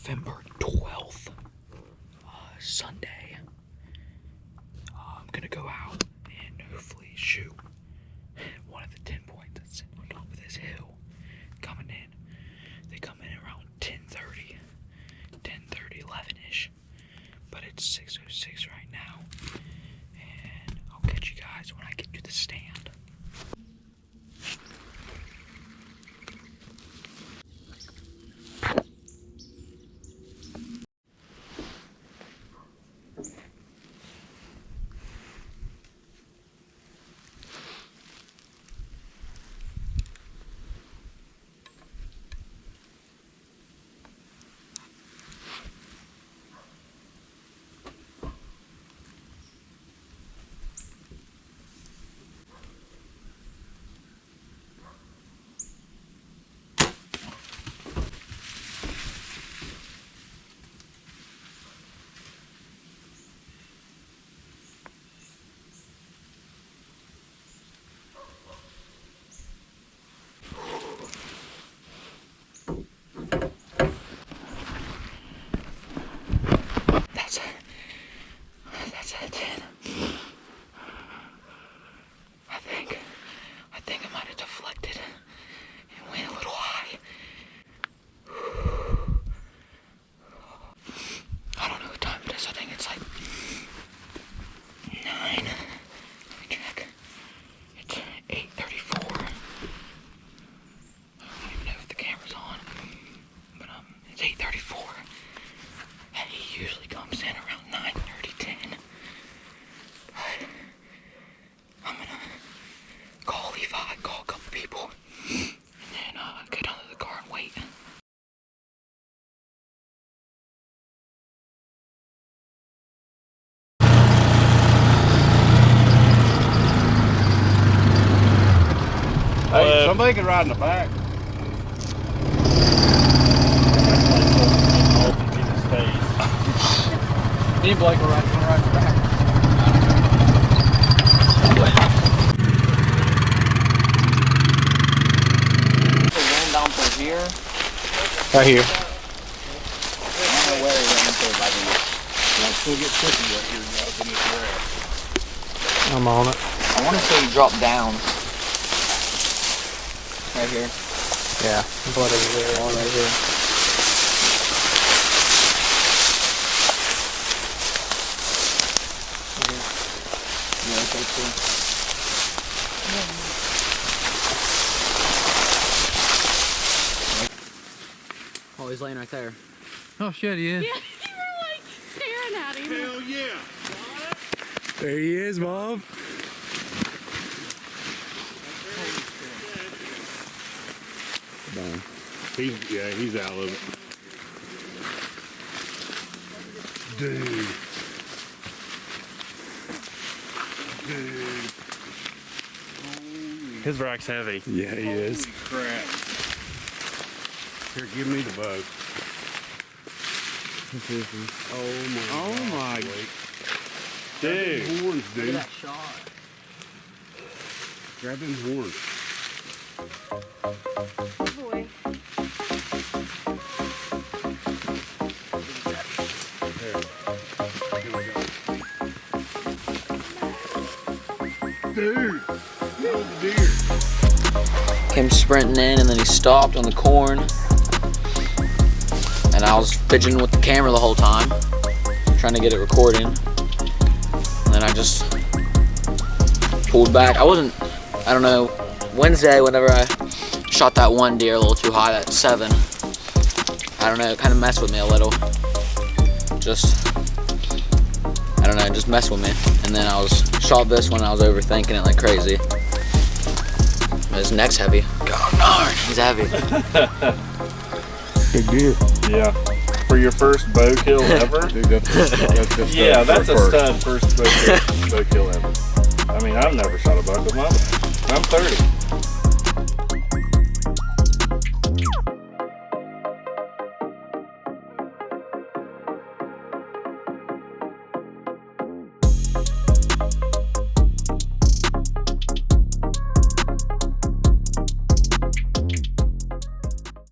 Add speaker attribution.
Speaker 1: November 12th, Sunday. I'm gonna go out and hopefully shoot one of the 10 points that's sitting on top of this hill coming in. They come in around 10:30, 11-ish, but it's 6:06 right now, and I'll catch you guys when I get to the stand. That's a 10. I think I might have deflected and went a little high. I don't know what time it is. I think it's like 9. Let me check. It's 8:34. I don't even know if the camera's on, but it's 8:34. And he usually comes in around 9:30, 10. But I'm gonna call Levi, call a couple people, and then get under the car and wait.
Speaker 2: Hey, somebody can ride in the back.
Speaker 1: Me and Blake will ride in the back. Down through here.
Speaker 2: Right here.
Speaker 1: I don't know where he ran into it,
Speaker 2: I'll still get tricky right here, guys, in this grass.
Speaker 3: I'm on it.
Speaker 1: I want to say he dropped down. Right here.
Speaker 3: Yeah, blood everywhere, all right here.
Speaker 1: Yeah, okay, too. Oh, he's laying right there.
Speaker 3: Oh shit, he is.
Speaker 4: Yeah, you were like staring at him.
Speaker 2: Hell yeah!
Speaker 3: There he is, Mom.
Speaker 2: He's out of it. Dude.
Speaker 3: His rack's heavy.
Speaker 2: Yeah, he is. Holy crap. Here, give me the bow. Oh my. Dude. Horns, dude.
Speaker 1: That shot.
Speaker 2: Grab them horns.
Speaker 4: Oh boy.
Speaker 2: Dude. Oh dear.
Speaker 1: Came sprinting in and then he stopped on the corn. And I was fidgeting with the camera the whole time, trying to get it recording. And then I just pulled back. I don't know, Wednesday whenever I shot that one deer a little too high, that 7, I don't know, it kind of messed with me a little. I don't know, just messed with me. And then I shot this one, I was overthinking it like crazy. His neck's heavy. God darn, he's heavy.
Speaker 3: Good deer.
Speaker 5: Yeah. For your first bow kill ever?
Speaker 2: Dude, that's
Speaker 5: Yeah, that's a stud first bow kill ever. I mean, I've never shot a buck with my bow. I'm 30.